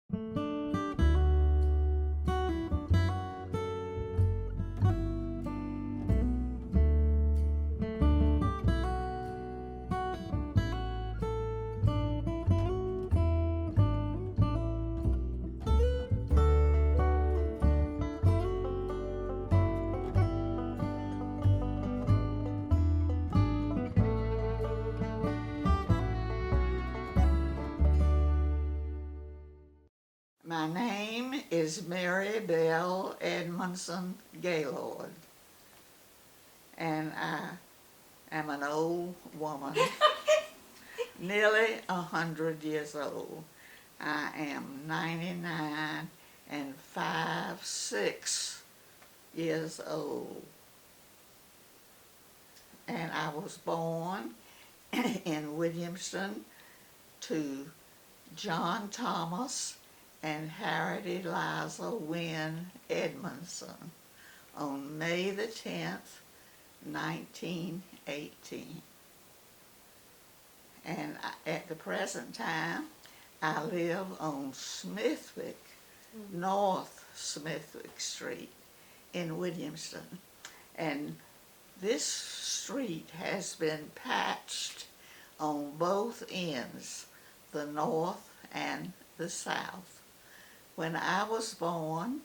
My name is Mary Belle Gaylord, and I am an old woman, nearly 100 years old. I am 99 and 5/6 years old, and I was born in Williamston to John Thomas and Harriet Eliza Wynn Edmondson on May the 10th, 1918. And at the present time, I live on Smithwick, North Smithwick Street in Williamston. And this street has been patched on both ends, the north and the south. When I was born,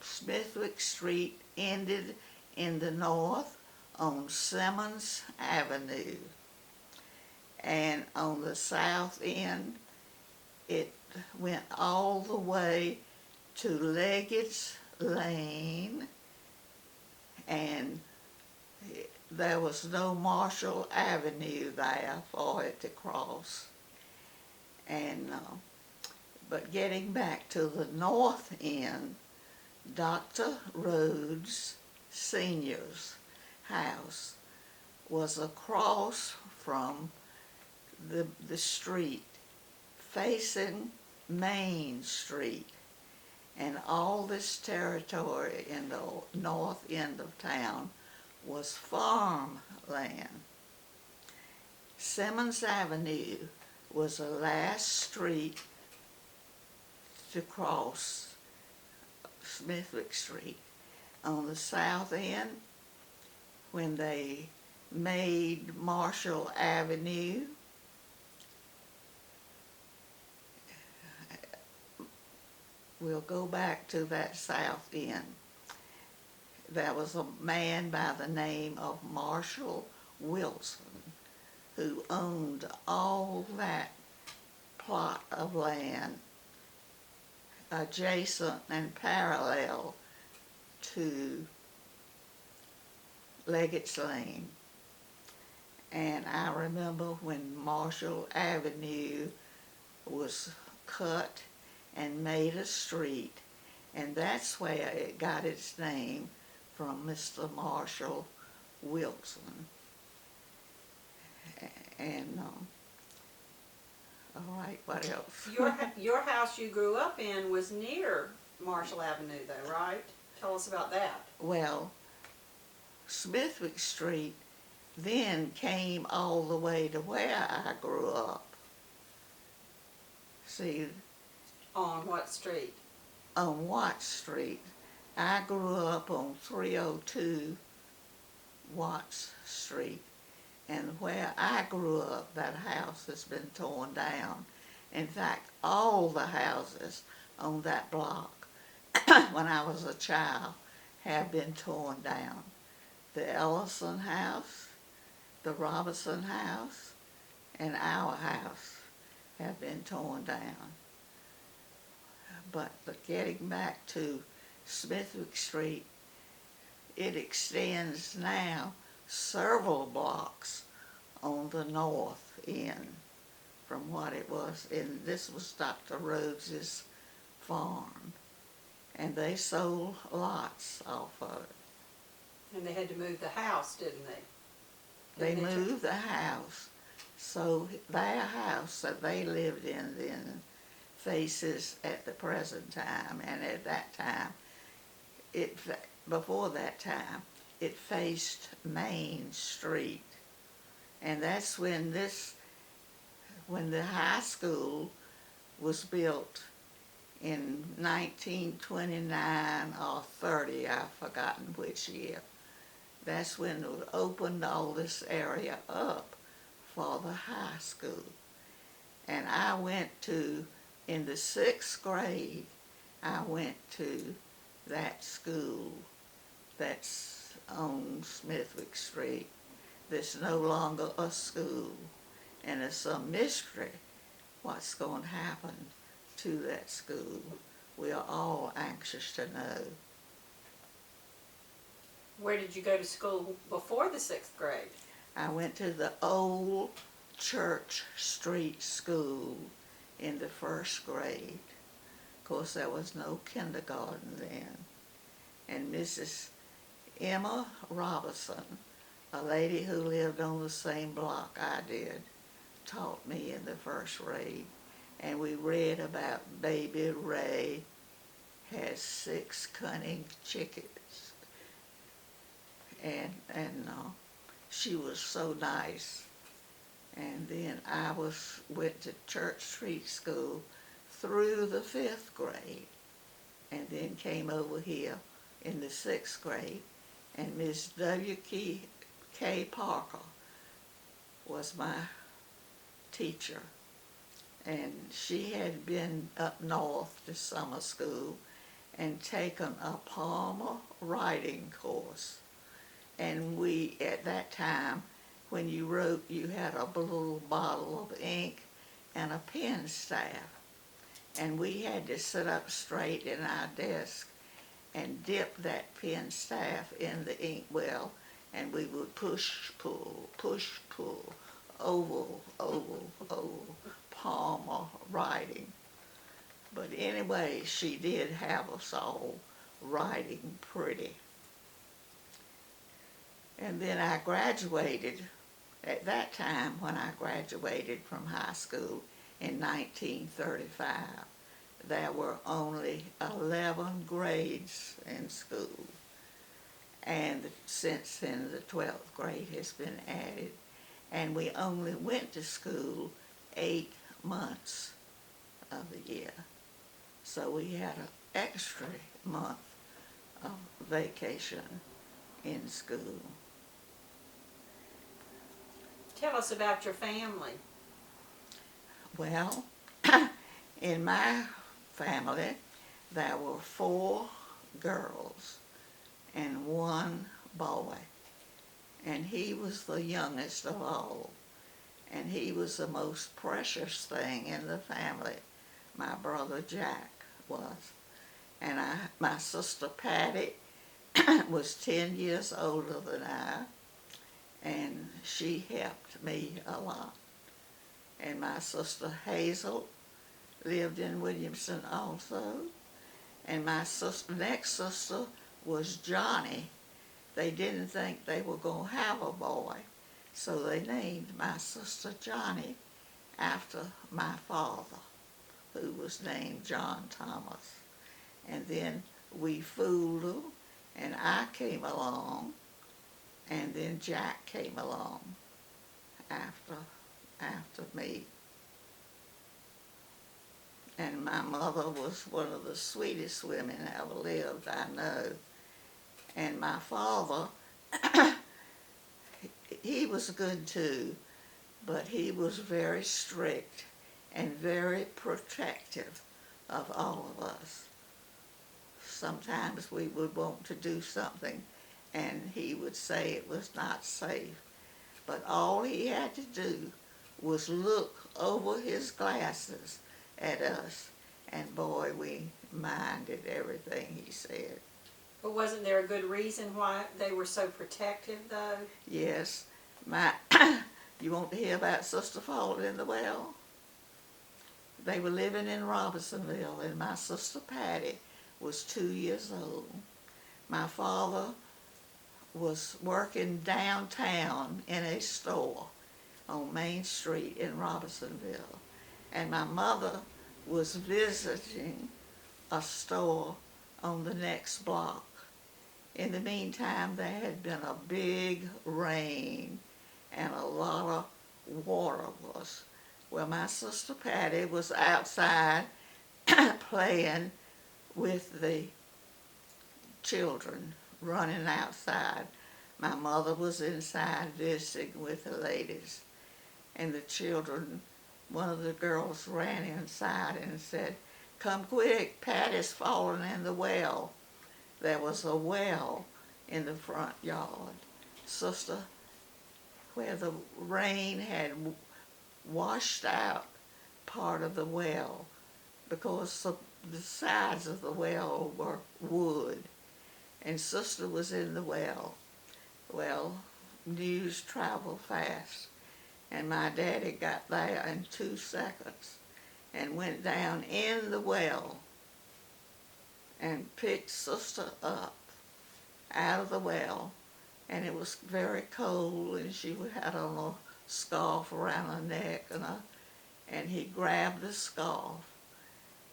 Smithwick Street ended in the north on Simmons Avenue, and on the south end it went all the way to Leggett's Lane, and there was no Marshall Avenue there for it to cross. And but getting back to the north end, Dr. Rhodes Sr.'s house was across from the street, facing Main Street, and all this territory in the north end of town was farmland. Simmons Avenue was the last street to cross Smithwick Street. On the south end, when they made Marshall Avenue, we'll go back to that south end. There was a man by the name of Marshall Wilson who owned all that plot of land adjacent and parallel to Leggett's Lane. And I remember when Marshall Avenue was cut and made a street, and that's where it got its name, from Mr. Marshall Wilson. And all right, what else? Your house you grew up in was near Marshall Avenue, though, right? Tell us about that. Well, Smithwick Street then came all the way to where I grew up. See, On what street? on Watt Street. I grew up on 302 Watts Street, and where I grew up, that house has been torn down. In fact, all the houses on that block when I was a child have been torn down. The Ellison house, the Robinson house, and our house have been torn down. But getting back to Smithwick Street, it extends now several blocks on the north end from what it was. And this was Dr. Rhodes's farm, and they sold lots off of it. And they had to move the house, didn't they? They moved the house, so their house that they lived in then faces at the present time, and at that time, before that time, it faced Main Street. And that's when the high school was built in 1929 or 30, I've forgotten which year. That's when it opened all this area up for the high school. And I went to, in the 6th grade, I went to that school that's on Smithwick Street. That's no longer a school. And it's a mystery what's going to happen to that school. We are all anxious to know. Where did you go to school before the 6th grade? I went to the old Church Street School in the 1st grade. Of course, there was no kindergarten then. And Mrs. Emma Robinson, a lady who lived on the same block I did, taught me in the 1st grade. And we read about Baby Ray has 6 cunning chickens. And she was so nice. And then I went to Church Street School through the 5th grade, and then came over here in the 6th grade. And Miss W.K. Parker was my teacher, and she had been up north to summer school and taken a Palmer writing course. And we, at that time, when you wrote, you had a little bottle of ink and a pen staff. And we had to sit up straight in our desk and dip that pen staff in the ink well, and we would push, pull, oval, Palmer writing. But anyway, she did have us all writing pretty. And then I graduated. At that time, when I graduated from high school in 1935, there were only 11 grades in school. And since then, the 12th grade has been added. And we only went to school 8 months of the year. So we had an extra month of vacation in school. Tell us about your family. Well, in my family, there were 4 girls and 1 boy. And he was the youngest of all. And he was the most precious thing in the family. My brother Jack was. And my sister Patty was 10 years older than I. And she helped me a lot. And my sister Hazel lived in Williamson also. And my next sister was Johnny. They didn't think they were going to have a boy, so they named my sister Johnny after my father, who was named John Thomas. And then we fooled them, and I came along, and then Jack came along after me. And my mother was one of the sweetest women ever lived, I know. And my father, he was good too, but he was very strict and very protective of all of us. Sometimes we would want to do something and he would say it was not safe. But all he had to do was look over his glasses at us, and boy, we minded everything he said. But wasn't there a good reason why they were so protective, though? Yes. You want to hear about Sister falling in the well? They were living in Robinsonville, and my sister Patty was 2 years old. My father was working downtown in a store on Main Street in Robinsonville, and my mother was visiting a store on the next block. In the meantime, there had been a big rain, and a lot of water was Well, my sister Patty was outside playing with the children, running outside. My mother was inside visiting with the ladies, and the children, one of the girls ran inside and said, "Come quick, Patty's fallen in the well." There was a well in the front yard, sister, where the rain had washed out part of the well because the sides of the well were wood, and sister was in the well. Well, news traveled fast, and my daddy got there in 2 seconds and went down in the well and picked sister up out of the well, and it was very cold, and she had on a scarf around her neck, and he grabbed the scarf,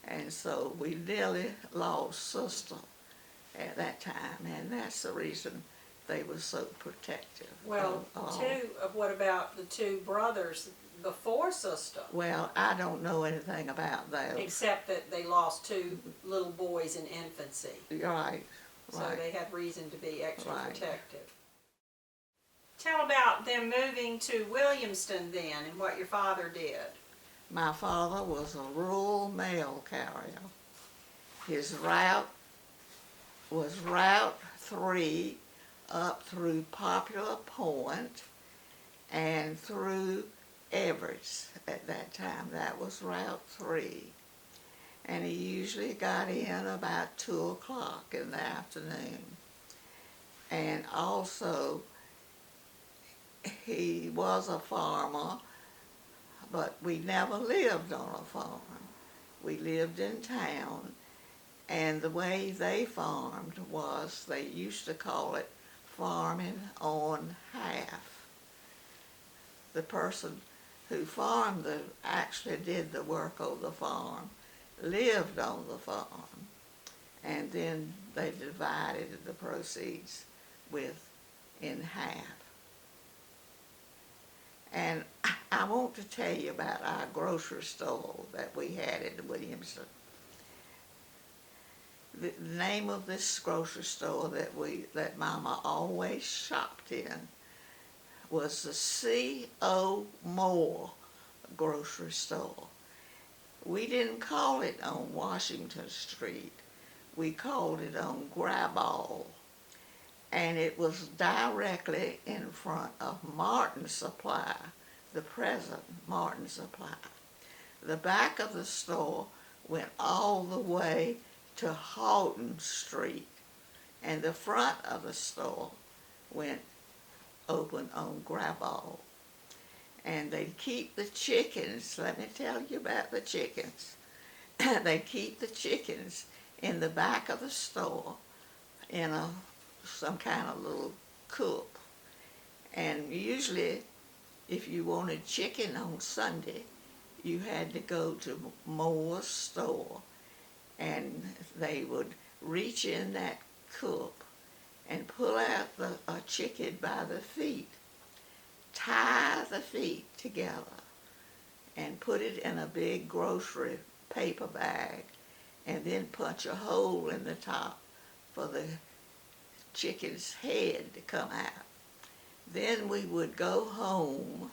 and so we nearly lost sister at that time, and that's the reason they were so protective. Well, what about the 2 brothers before sister? Well, I don't know anything about those. Except that they lost 2 little boys in infancy. Right. So they had reason to be extra Right. protective. Tell about them moving to Williamston then and what your father did. My father was a rural mail carrier. His route was Route 3 up through Popular Point and through Everett's at that time. That was Route 3. And he usually got in about 2 o'clock in the afternoon. And also, he was a farmer, but we never lived on a farm. We lived in town, and the way they farmed was they used to call it farming on half. The person who farmed actually did the work on the farm, lived on the farm, and then they divided the proceeds in half. And I want to tell you about our grocery store that we had in Williamson. The name of this grocery store that Mama always shopped in was the C.O. Moore grocery store. We didn't call it on Washington Street. We called it on Graball. And it was directly in front of Martin Supply, the present Martin Supply. The back of the store went all the way to Halton Street, and the front of the store went open on Graball. And they'd keep the chickens, let me tell you about the chickens. They'd keep the chickens in the back of the store in some kind of little coop. And usually, if you wanted chicken on Sunday, you had to go to Moore's store, and they would reach in that coop and pull out a chicken by the feet, tie the feet together, and put it in a big grocery paper bag, and then punch a hole in the top for the chicken's head to come out. Then we would go home,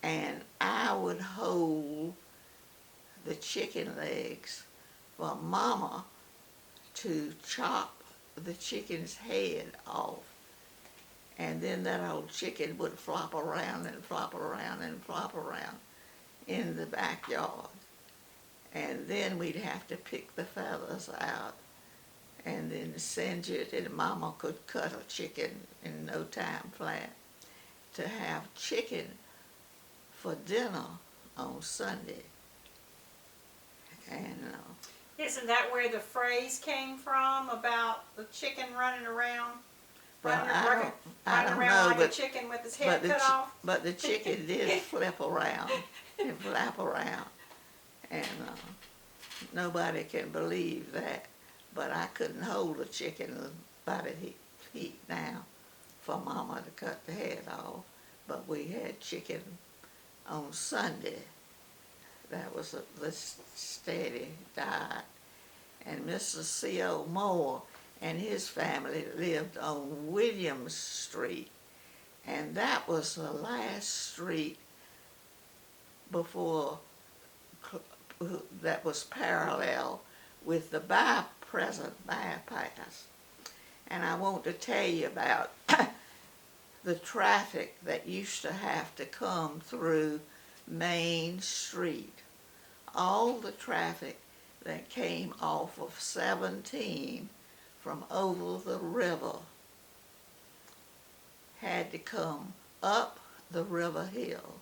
and I would hold the chicken legs for Mama to chop the chicken's head off. And then that old chicken would flop around and flop around and flop around in the backyard. And then we'd have to pick the feathers out and then singe it, and Mama could cut a chicken in no time flat to have chicken for dinner on Sunday. And isn't that where the phrase came from about the chicken running around? well, running I don't around know, like a chicken with his head cut off? But the chicken did flip around and flap around, and nobody can believe that. But I couldn't hold a chicken by the feet now for Mama to cut the head off. But we had chicken on Sunday That was the steady diet. And Mr. C.O. Moore and his family lived on Williams Street, and that was the last street before that was parallel with the present bypass. And I want to tell you about the traffic that used to have to come through Main Street. All the traffic that came off of 17 from over the river had to come up the river hill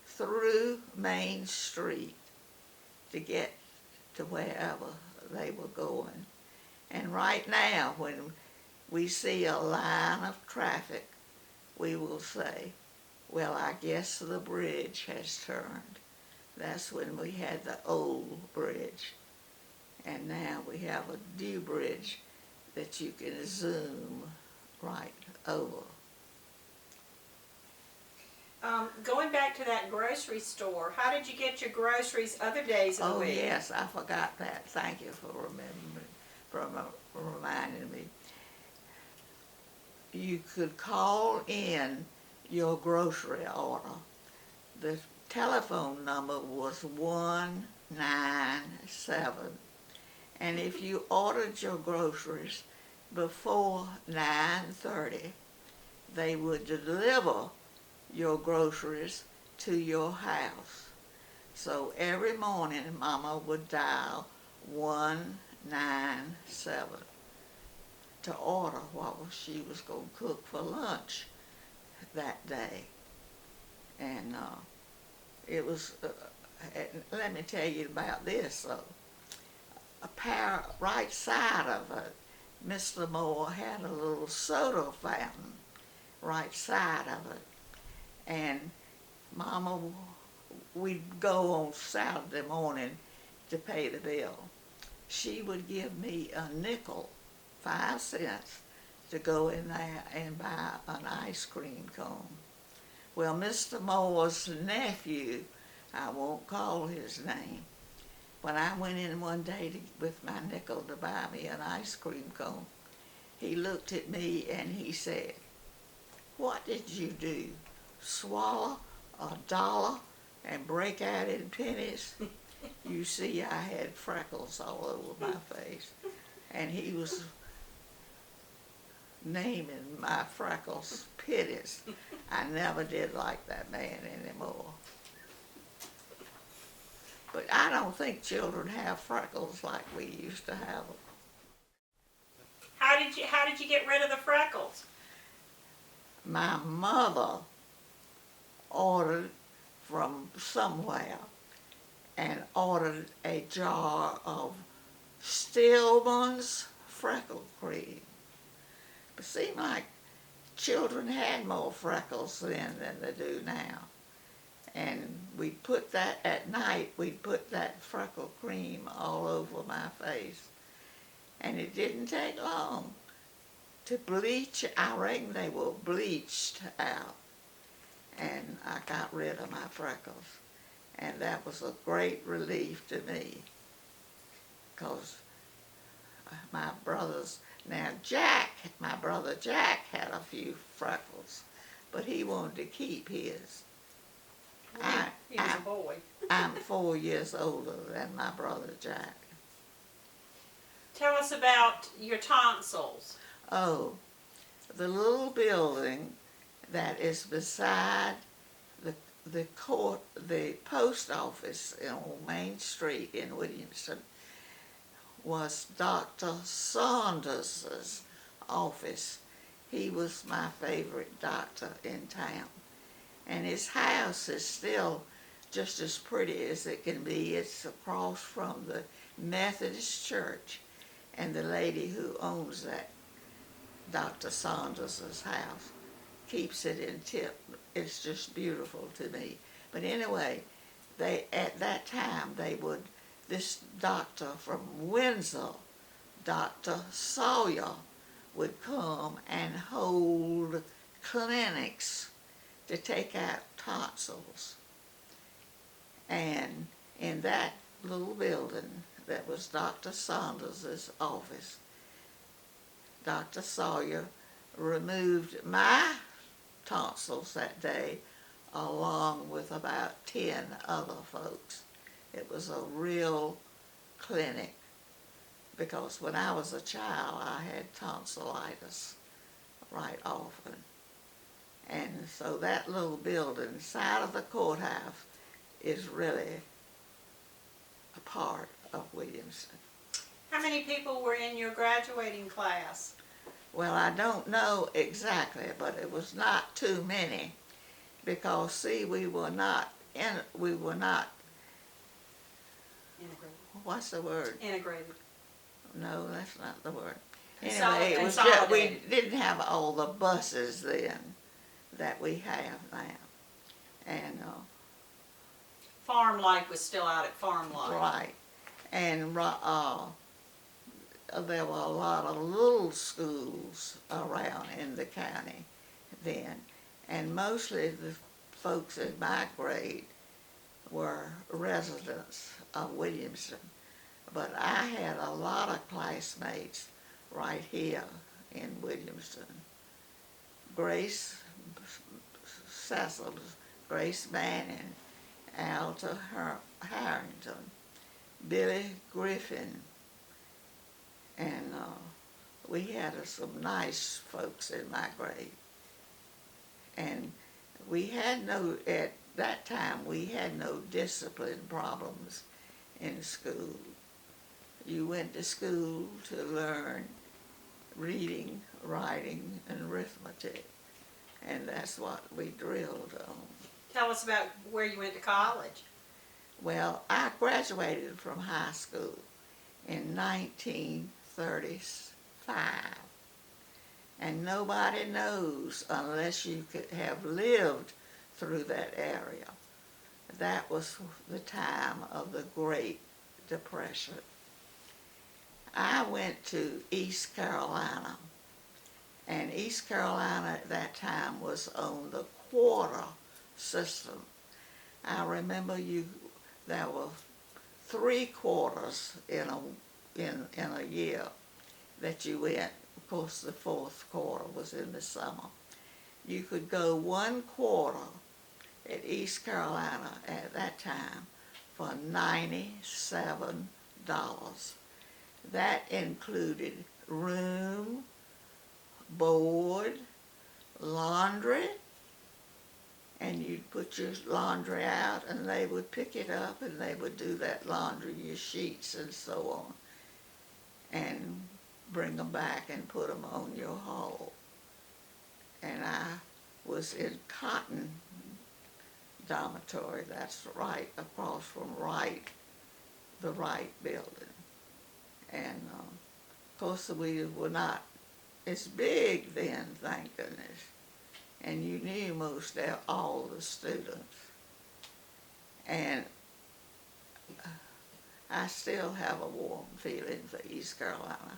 through Main Street to get to wherever they were going. And right now, when we see a line of traffic, we will say, well, I guess the bridge has turned. That's when we had the old bridge. And now we have a new bridge that you can zoom right over. Going back to that grocery store, how did you get your groceries other days of the week? Oh yes, I forgot that. Thank you for reminding me. You could call in your grocery order. The telephone number was 197. And if you ordered your groceries before 9:30, they would deliver your groceries to your house. So every morning, Mama would dial 197 to order what she was going to cook for lunch that day. And it was, let me tell you about this, right side of it, Mr. Moore had a little soda fountain right side of it. And Mama, we'd go on Saturday morning to pay the bill. She would give me a nickel, 5 cents, to go in there and buy an ice cream cone. Well, Mr. Moore's nephew, I won't call his name, when I went in one day with my nickel to buy me an ice cream cone, he looked at me and he said, "What did you do? Swallow $1 and break out in pennies?" You see, I had freckles all over my face, and he was naming my freckles pennies. I never did like that man anymore. But I don't think children have freckles like we used to have them. How did you get rid of the freckles? My mother ordered from somewhere and ordered a jar of Stillman's freckle cream. It seemed like children had more freckles then than they do now. And we'd put that, at night, we'd put that freckle cream all over my face. And it didn't take long to bleach. I reckon they were bleached out. And I got rid of my freckles. And that was a great relief to me. Because my brothers, now my brother Jack had a few freckles, but he wanted to keep his. He was a boy. I'm 4 years older than my brother Jack. Tell us about your tonsils. Oh, the little building that is beside the post office on Main Street in Williamston was Dr. Saunders's office. He was my favorite doctor in town. And his house is still just as pretty as it can be. It's across from the Methodist church. And the lady who owns that, Dr. Saunders's house, keeps it in tip. It's just beautiful to me. But anyway, at that time, this doctor from Windsor, Dr. Sawyer, would come and hold clinics to take out tonsils. And in that little building that was Dr. Saunders' office, Dr. Sawyer removed my tonsils that day along with about 10 other folks. It was a real clinic because when I was a child I had tonsillitis right often. And so that little building side of the courthouse is really a part of Williamston. How many people were in your graduating class? Well, I don't know exactly, but it was not too many because, see, we were not, Integrated. what's the word? Integrated. No, that's not the word. Anyway, it was just, we didn't have all the buses then that we have now. And, Farm life was still out at farm life. right. And there were a lot of little schools around in the county then. And mostly the folks in my grade were residents of Williamston. But I had a lot of classmates right here in Williamston. Grace Cecil, Grace Manning, Alta Harrington, Billy Griffin, and we had some nice folks in my grade. And we had at that time, we had no discipline problems in school. You went to school to learn reading, writing, and arithmetic, and that's what we drilled on. Tell us about where you went to college. Well, I graduated from high school in 1935, and nobody knows unless you could have lived through that area. That was the time of the Great Depression. I went to East Carolina, and East Carolina at that time was on the quarter system. I remember there were 3 quarters in a year that you went. Of course, the 4th quarter was in the summer. You could go 1 quarter at East Carolina at that time for $97. That included room, board, laundry, and you'd put your laundry out and they would pick it up and they would do that laundry, your sheets and so on, and bring them back and put them on your haul. And I was in Cotton Dormitory, that's right across from the Wright building. And of course we were not as big then, thank goodness. And you knew most of all the students. And I still have a warm feeling for East Carolina,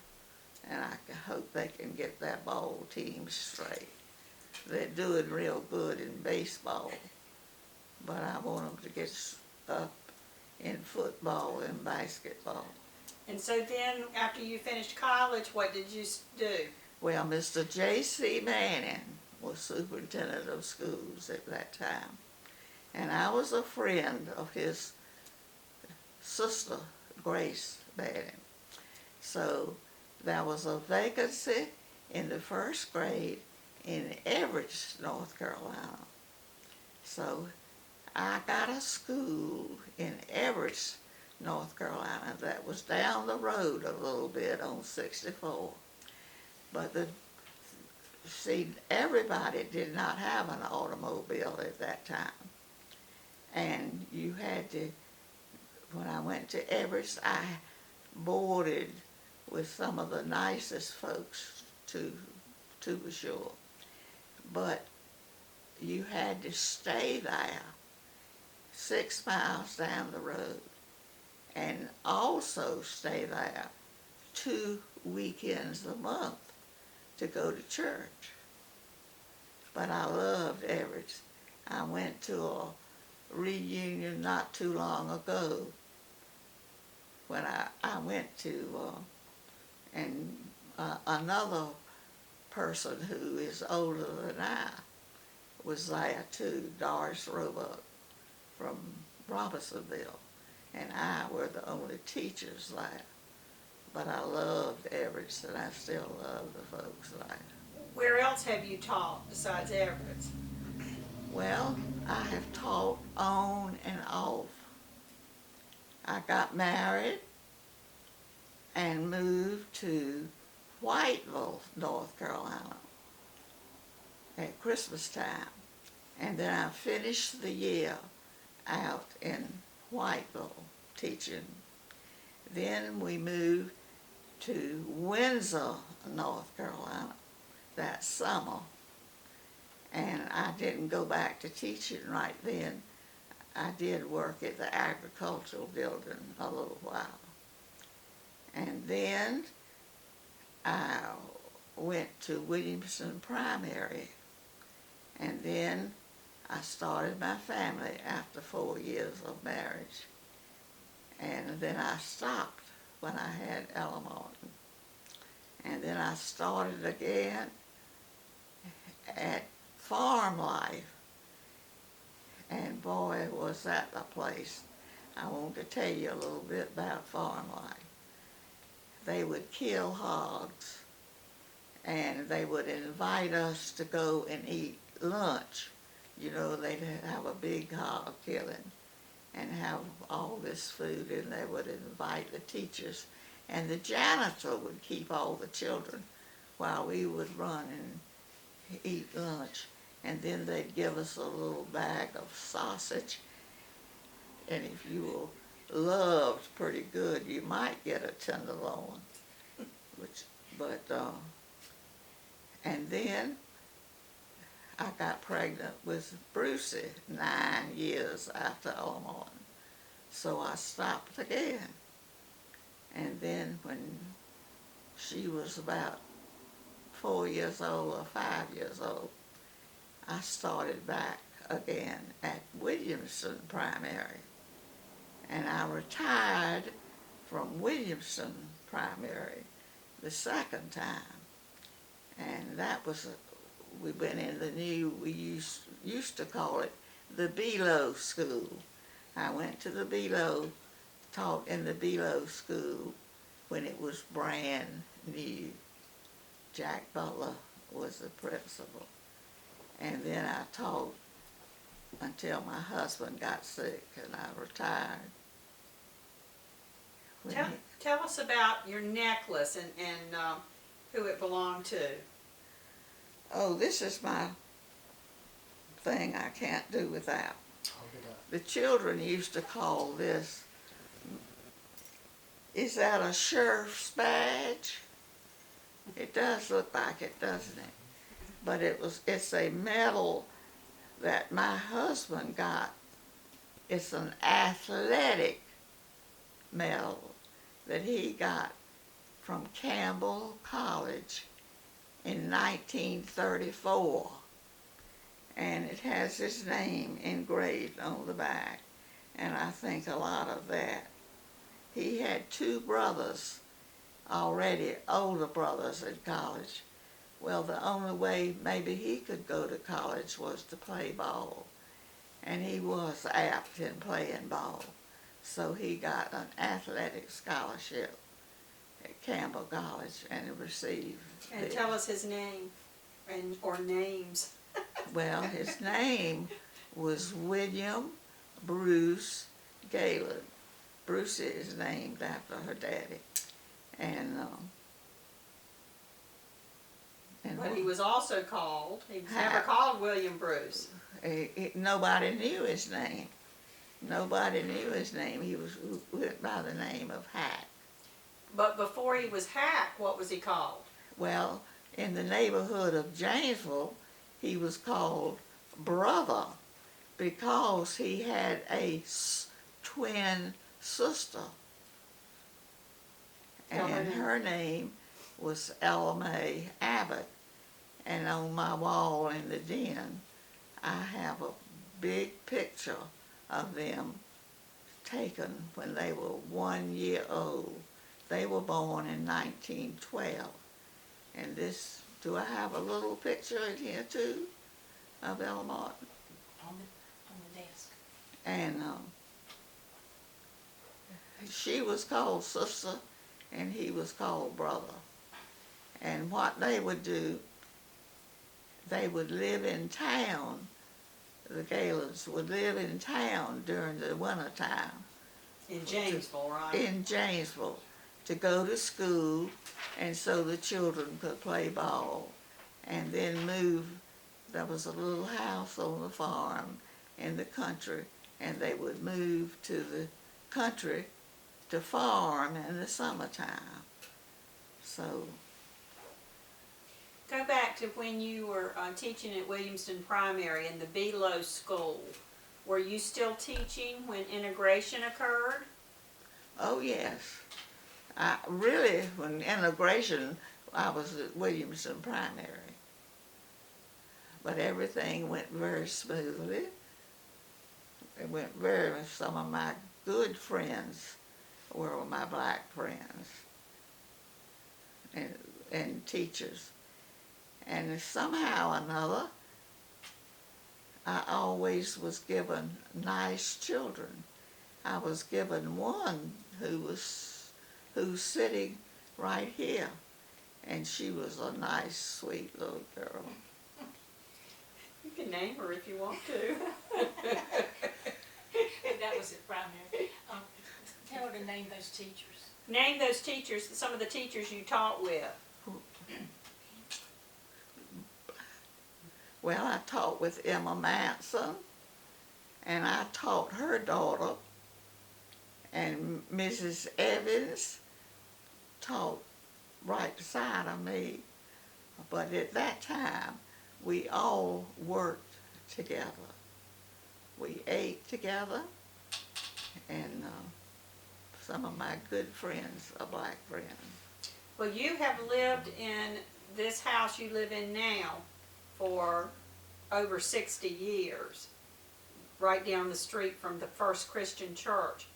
and I hope they can get that ball team straight. They're doing real good in baseball, but I want them to get up in football and basketball. And so then, after you finished college, what did you do? Well, Mr. J.C. Manning was superintendent of schools at that time, and I was a friend of his sister, Grace Manning. So there was a vacancy in the 1st grade in Everett, North Carolina. So I got a school in Everett, North Carolina that was down the road a little bit on 64. But see, everybody did not have an automobile at that time. And you had to, when I went to Everett, I boarded with some of the nicest folks, to be sure. But you had to stay there 6 miles down the road and also stay there 2 weekends a month to go to church. But I loved Everett. I went to reunion not too long ago when I went to, and another person who is older than I was there too, Doris Roebuck from Robinsonville, and I were the only teachers there. But I loved Everett's, and I still love the folks there. Where else have you taught besides Everett's? Well, I have taught on and off. I got married and moved to Whiteville, North Carolina at Christmas time. And then I finished the year out in Whiteville teaching. Then we moved to Windsor, North Carolina that summer. And I didn't go back to teaching right then. I did work at the agricultural building a little while. And then I went to Williamson Primary. And then I started my family after 4 years of marriage. And then I stopped when I had Ella Martin. And then I started again at Farm Life. And boy, was that a place. I want to tell you a little bit about Farm Life. They would kill hogs, and they would invite us to go and eat lunch. You know, they'd have a big hog killing and have all this food, and they would invite the teachers. And the janitor would keep all the children while we would run and eat lunch. And then they'd give us a little bag of sausage. And if you were loved pretty good, you might get a tenderloin. And then I got pregnant with Brucey 9 years after Ella Martin. So I stopped again. And then when she was about 4 years old or 5 years old, I started back again at Williamson Primary. And I retired from Williamson Primary the second time. And that was, we went in the new, we used to call it the Belo School. I went to the Belo, taught in the Belo School when it was brand new. Jack Butler was the principal. And then I taught until my husband got sick and I retired. Tell us about your necklace and who it belonged to. Oh, this is my thing I can't do without. The children used to call this, is that a sheriff's badge? It does look like it, doesn't it? But it's a medal that my husband got. It's an athletic medal that he got from Campbell College in 1934. And it has his name engraved on the back, and I think a lot of that. He had 2 brothers already, older brothers at college. Well, the only way maybe he could go to college was to play ball, and he was apt in playing ball. So he got an athletic scholarship at Campbell College and received And tell us his name or names. Well, his name was William Bruce Gaylord. Bruce is named after her daddy. But he was also called, he was never called William Bruce. Nobody knew his name. Nobody knew his name. He went by the name of Hack. But before he was Hack, what was he called? Well, in the neighborhood of Janesville, he was called Brother because he had a twin sister. And her name was Ella Mae Abbott. And on my wall in the den, I have a big picture of them taken when they were 1 year old. They were born in 1912. And this, do I have a little picture in here too of Ella Martin? On the desk. And she was called sister and he was called brother. And what they would do, they would live in town. The Gaylords would live in town during the winter time. In Janesville, right? In Janesville, to go to school, and so the children could play ball, and then move. There was a little house on the farm in the country, and they would move to the country to farm in the summertime. So, Go back to when you were teaching at Williamston Primary in the Below School. Were you still teaching when integration occurred? oh yes, when integration, I was at Williamson Primary. But everything went very smoothly. It went some of my good friends were my black friends and teachers. And somehow or another, I always was given nice children. I was given one who's sitting right here, and she was a nice, sweet little girl. You can name her if you want to. That was at primary. Tell her to name those teachers. Name those teachers, some of the teachers you taught with. Well, I taught with Emma Manson, and I taught her daughter, and Mrs. Evans taught right beside of me. But at that time, we all worked together. We ate together, and some of my good friends are black friends. Well, you have lived in this house you live in now for over 60 years, right down the street from the First Christian Church.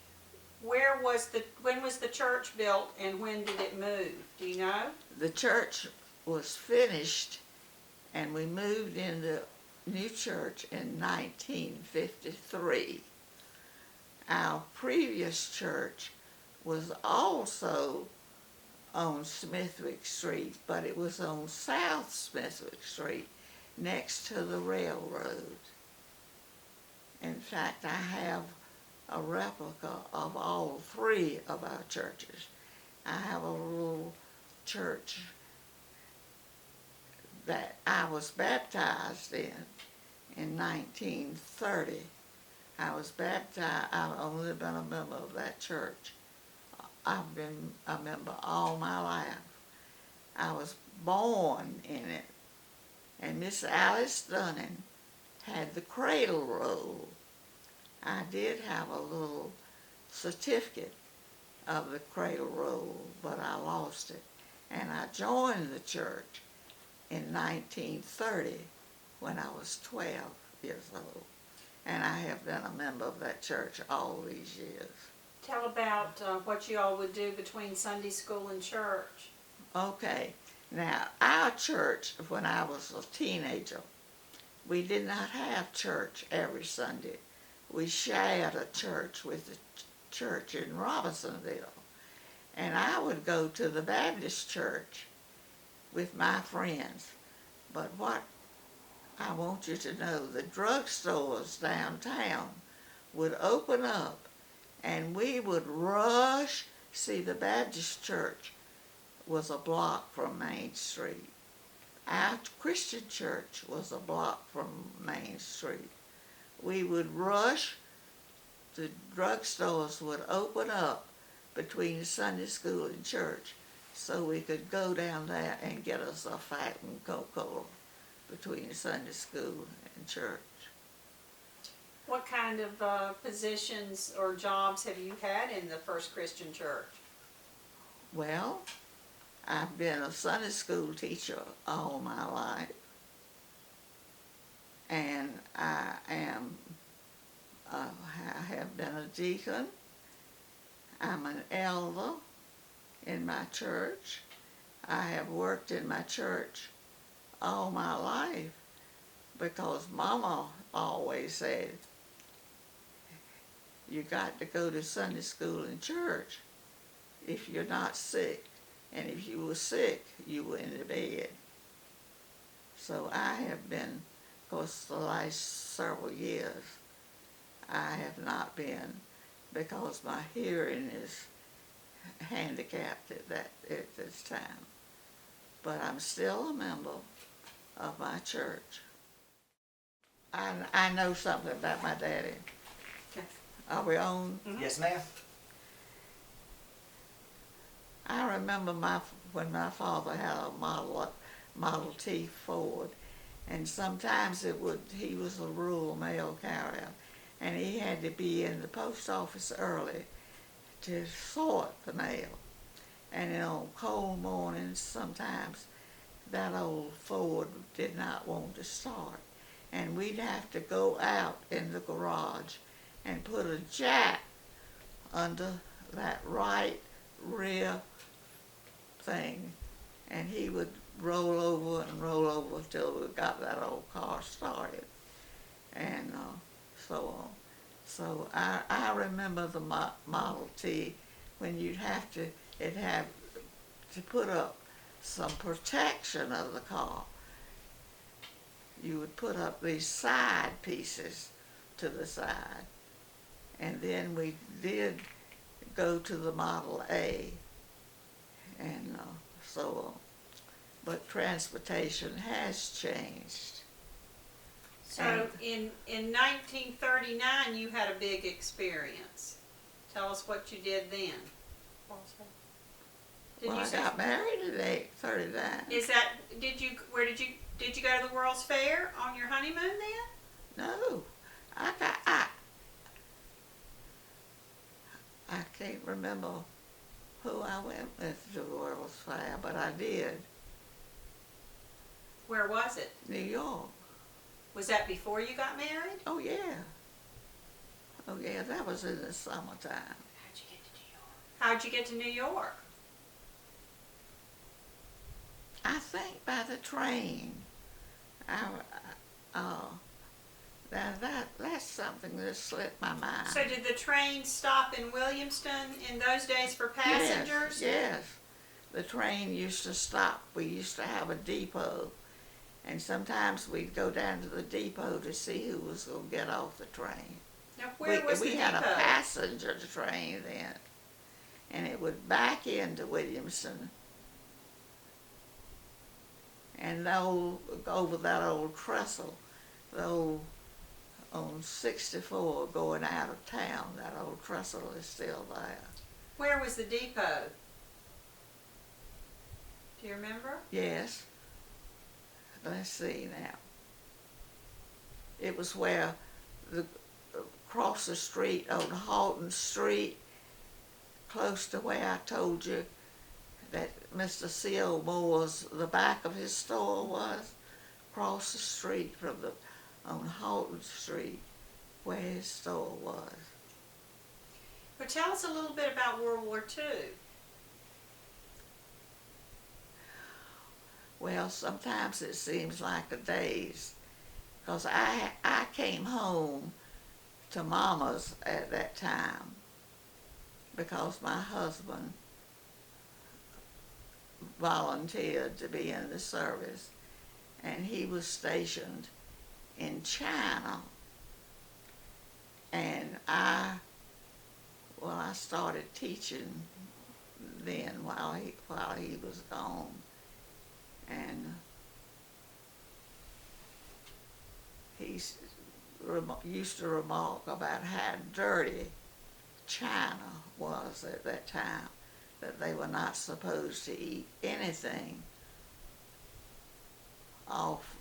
When was the church built and when did it move? Do you know? The church was finished, and we moved in the new church in 1953. Our previous church was also on Smithwick Street, but it was on South Smithwick Street, next to the railroad. In fact, I have a replica of all three of our churches. I have a little church that I was baptized in 1930. I was baptized, I've only been a member of that church. I've been a member all my life. I was born in it, and Miss Alice Dunning had the cradle roll. I did have a little certificate of the cradle roll, but I lost it. And I joined the church in 1930 when I was 12 years old. And I have been a member of that church all these years. Tell about what you all would do between Sunday school and church. Okay, now our church, when I was a teenager, we did not have church every Sunday. We shared a church with the church in Robinsonville. And I would go to the Baptist church with my friends. But what I want you to know, the drugstores downtown would open up and we would rush. See, the Baptist church was a block from Main Street. Our Christian church was a block from Main Street. We would rush, the drugstores would open up between Sunday school and church so we could go down there and get us a fat and Coca-Cola between Sunday school and church. What kind of positions or jobs have you had in the First Christian Church? Well, I've been a Sunday school teacher all my life, and I am I have been a deacon. I'm an elder in my church. I have worked in my church all my life because Mama always said, you got to go to Sunday school and church if you're not sick. And if you were sick, you were in the bed. So I have been, of course, the last several years, I have not been because my hearing is handicapped at this time. But I'm still a member of my church. I know something about my daddy. Okay. Are we on? Yes, ma'am. I remember when my father had a Model T Ford, and sometimes he was a rural mail carrier, and he had to be in the post office early to sort the mail. And on cold mornings, sometimes that old Ford did not want to start, and we'd have to go out in the garage and put a jack under that right rear thing, and he would roll over and roll over until we got that old car started, and so on. So I remember the Model T when it had to put up some protection of the car. You would put up these side pieces to the side, and then we did go to the Model A, and so on. But transportation has changed. So in 1939, you had a big experience. Tell us what you did then. Well, I got married at 39. Did you go to the World's Fair on your honeymoon then? No, I can't remember who I went with to the World's Fair, but I did. Where was it? New York. Was that before you got married? Oh yeah. Oh yeah, that was in the summertime. How'd you get to New York? I think by the train. That's something that slipped my mind. So did the train stop in Williamston in those days for passengers? Yes. The train used to stop. We used to have a depot, and sometimes we'd go down to the depot to see who was going to get off the train. Now, where was the we depot? had a passenger train then, and it would back into Williamston, and over that old trestle, on 64 going out of town, that old trestle is still there. Where was the depot? Do you remember? Yes. Let's see now. It was where across the street on Halton Street, close to where I told you that Mr. C.O. Moore's, the back of his store was, across the street on Halton Street, where his store was. Well, tell us a little bit about World War II. Well, sometimes it seems like a days, because I came home to Mama's at that time because my husband volunteered to be in the service, and he was stationed in China, and I started teaching then while he was gone, and he used to remark about how dirty China was at that time, that they were not supposed to eat anything off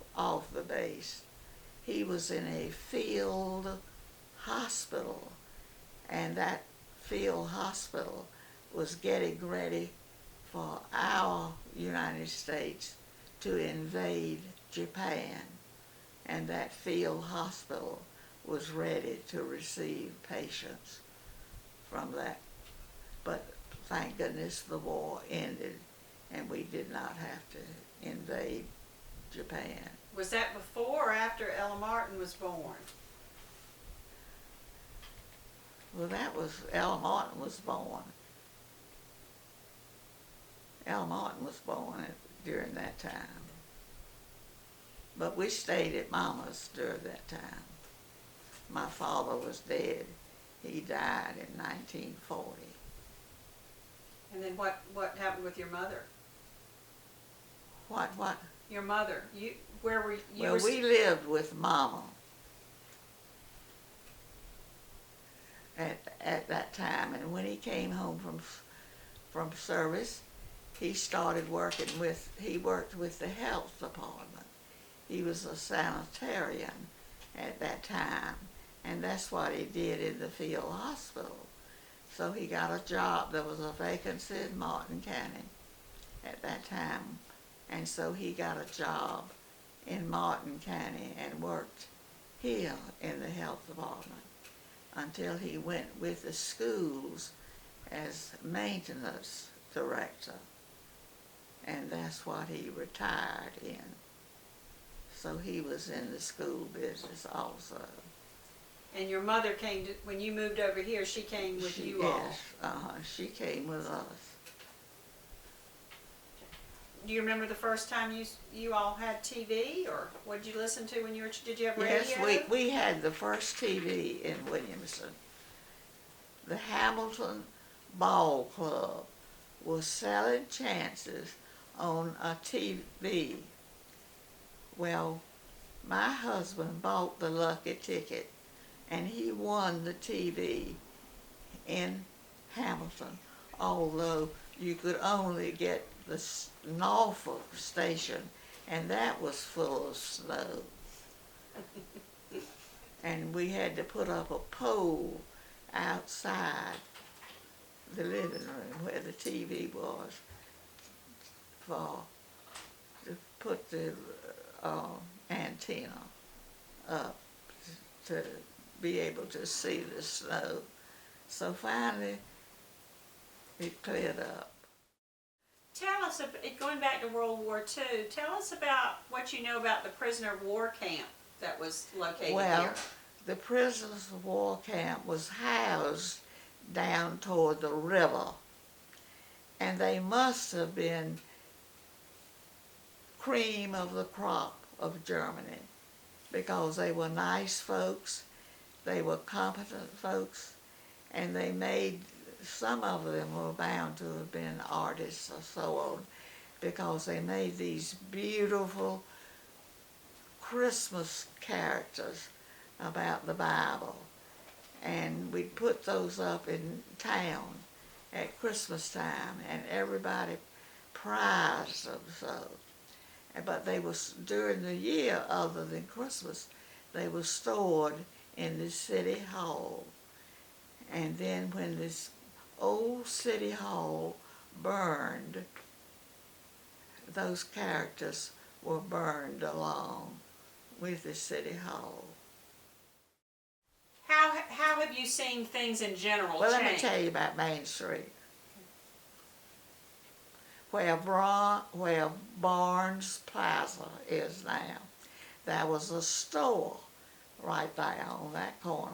the base. He was in a field hospital, and that field hospital was getting ready for our United States to invade Japan, and that field hospital was ready to receive patients from that. But thank goodness the war ended and we did not have to invade Japan. Was that before or after Ella Martin was born? Well, that was, Ella Martin was born. Ella Martin was born during that time. But we stayed at Mama's during that time. My father was dead. He died in 1940. And then what happened with your mother? What? Your mother, where were you? Well, we lived with Mama at that time, and when he came home from service, he started working he worked with the health department. He was a sanitarian at that time, and that's what he did in the field hospital. So he got a job. There was a vacancy in Martin County at that time, and so he got a job in Martin County and worked here in the health department until he went with the schools as maintenance director, and that's what he retired in. So he was in the school business also. And your mother came to, when you moved over here, she came with you all? Yes, she came with us. Do you remember the first time you all had TV, or what did you listen to when you were, did you have radio? Yes, we had the first TV in Williamson. The Hamilton Ball Club was selling chances on a TV. Well, my husband bought the lucky ticket and he won the TV in Hamilton, although you could only get the Norfolk station, and that was full of snow. And we had to put up a pole outside the living room where the TV was to put the antenna up to be able to see the snow. So finally it cleared up. Tell us, going back to World War II, tell us about what you know about the prisoner of war camp that was located Well, here. the prisoners of war camp was housed down toward the river, and they must have been cream of the crop of Germany because they were nice folks, they were competent folks, and they made, some of them were bound to have been artists or so on, because they made these beautiful Christmas characters about the Bible. And we'd put those up in town at Christmas time, and everybody prized them so. But they was, during the year other than Christmas, they were stored in the city hall. And then when this old city hall burned, those characters were burned along with the city hall. How have you seen things in general Well, change? let me tell you about Main Street. Where Barnes Plaza is now, there was a store right there on that corner.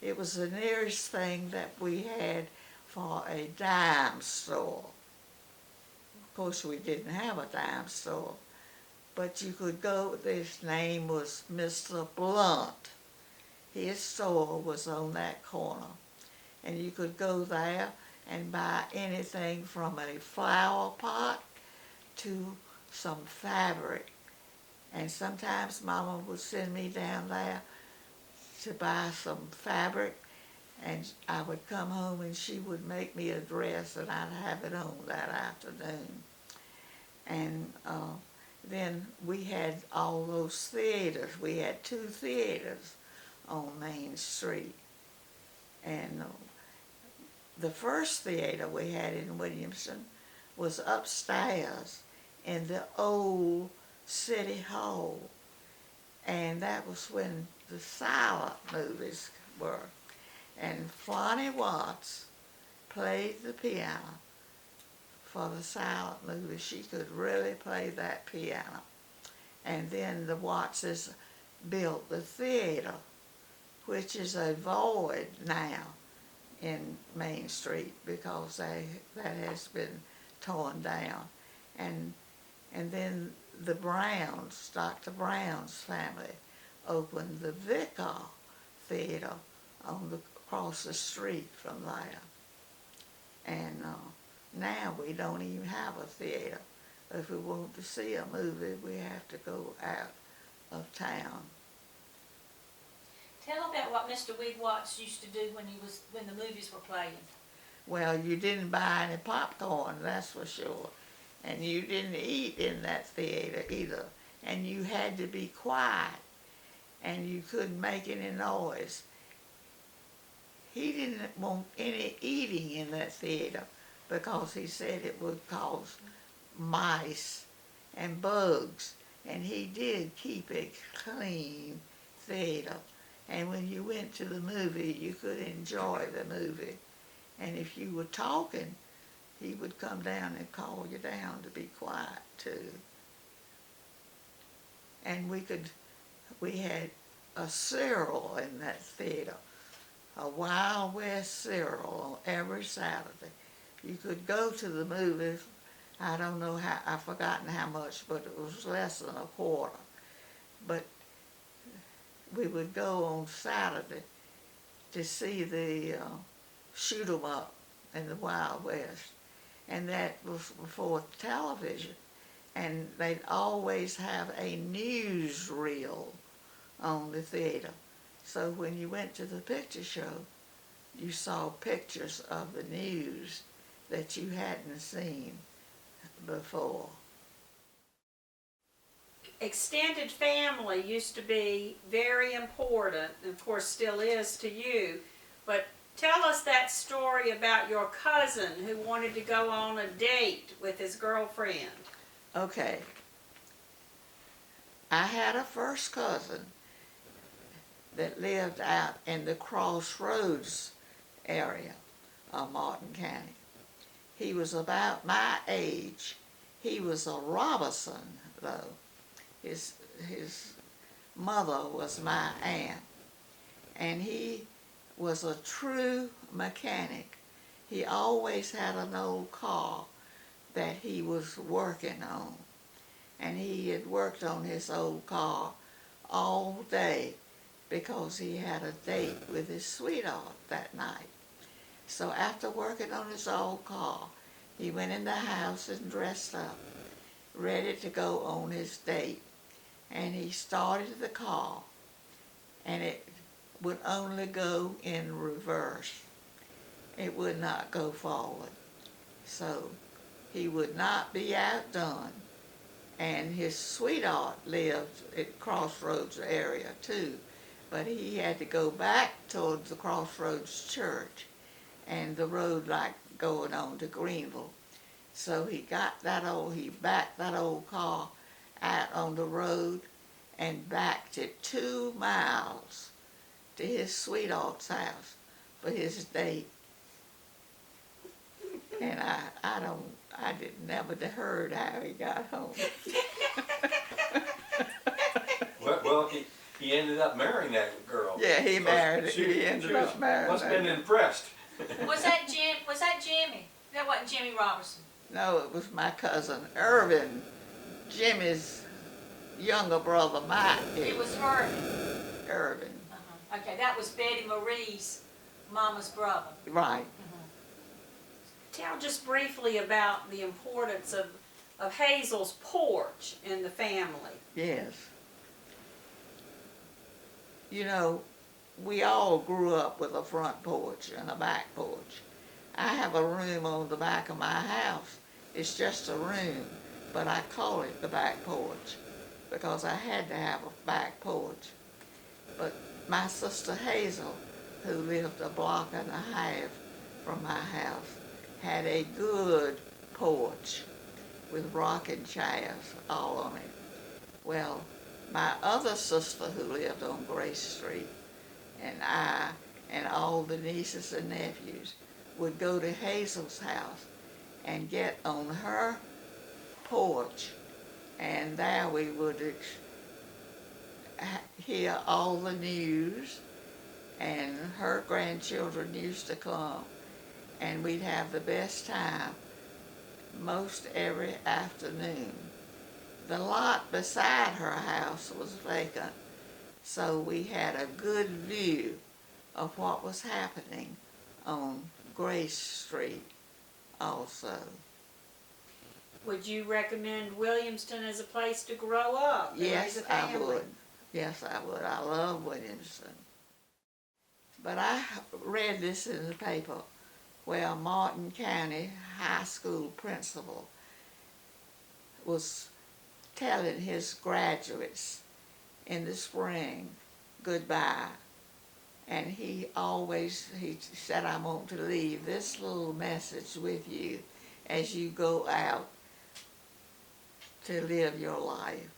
It was the nearest thing that we had for a dime store. Of course, we didn't have a dime store, but you could go, his name was Mr. Blunt. His store was on that corner, and you could go there and buy anything from a flower pot to some fabric. And sometimes Mama would send me down there to buy some fabric, and I would come home and she would make me a dress and I'd have it on that afternoon. And then we had all those theaters. We had 2 theaters on Main Street. And the first theater we had in Williamson was upstairs in the old city hall. And that was when the silent movies were. And Flonnie Watts played the piano for the silent movies. She could really play that piano. And then the Wattses built the theater, which is a void now in Main Street because that has been torn down. And then the Browns, Dr. Brown's family, opened the Vicar Theater across the street from there. And now we don't even have a theater. If we want to see a movie, we have to go out of town. Tell about what Mr. Wig Watts used to do when the movies were playing. Well, you didn't buy any popcorn, that's for sure. And you didn't eat in that theater either. And you had to be quiet. And you couldn't make any noise. He didn't want any eating in that theater because he said it would cause mice and bugs. And he did keep a clean theater. And when you went to the movie, you could enjoy the movie. And if you were talking, he would come down and call you down to be quiet too. And we had a cereal in that theater, a Wild West cereal on every Saturday. You could go to the movies, I don't know how, I've forgotten how much, but it was less than a quarter. But we would go on Saturday to see the shoot 'em up in the Wild West. And that was before television. And they'd always have a newsreel on the theater. So when you went to the picture show, you saw pictures of the news that you hadn't seen before. Extended family used to be very important, and of course still is to you, but tell us that story about your cousin who wanted to go on a date with his girlfriend. Okay. I had a first cousin that lived out in the Crossroads area of Martin County. He was about my age. He was a Robinson, though. His mother was my aunt. And he was a true mechanic. He always had an old car that he was working on. And he had worked on his old car all day because he had a date with his sweetheart that night. So after working on his old car, he went in the house and dressed up, ready to go on his date. And he started the car, and it would only go in reverse. It would not go forward. So he would not be outdone. And his sweetheart lived at Crossroads area too, but he had to go back towards the Crossroads church and the road like going on to Greenville. So he backed that old car out on the road and backed it 2 miles to his sweetheart's house for his date. And I never heard how he got home. Well, he ended up marrying that girl. Yeah, he married her. He ended up marrying must have been her. impressed. Was that Jimmy? That wasn't Jimmy Robertson. No, it was my cousin Irvin, Jimmy's younger brother, Mike. It was Herbie. Irvin. Okay, that was Betty Marie's mama's brother. Right. Tell just briefly about the importance of Hazel's porch in the family. Yes. You know, we all grew up with a front porch and a back porch. I have a room on the back of my house. It's just a room, but I call it the back porch because I had to have a back porch. But my sister Hazel, who lived a block and a half from my house, had a good porch with rocking chairs all on it. Well, My other sister who lived on Grace Street and I and all the nieces and nephews would go to Hazel's house and get on her porch, and there we would hear all the news, and her grandchildren used to come, and we'd have the best time most every afternoon. The lot beside her house was vacant, so we had a good view of what was happening on Grace Street also. Would you recommend Williamston as a place to grow up and raise Yes, a family? I would. Yes, I would. I love Williamston. But I read this in the paper where Martin County High School principal was telling his graduates in the spring goodbye. And he said, I want to leave this little message with you as you go out to live your life.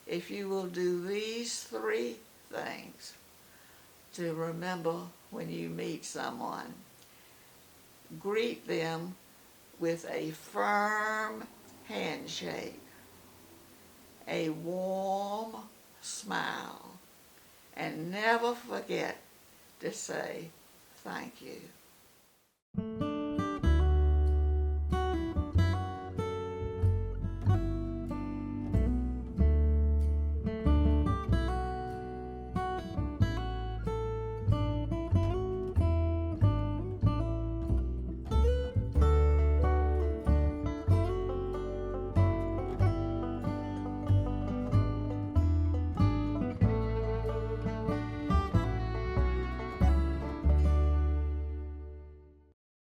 If you will do these 3 things to remember when you meet someone, greet them with a firm handshake, a warm smile, and never forget to say thank you.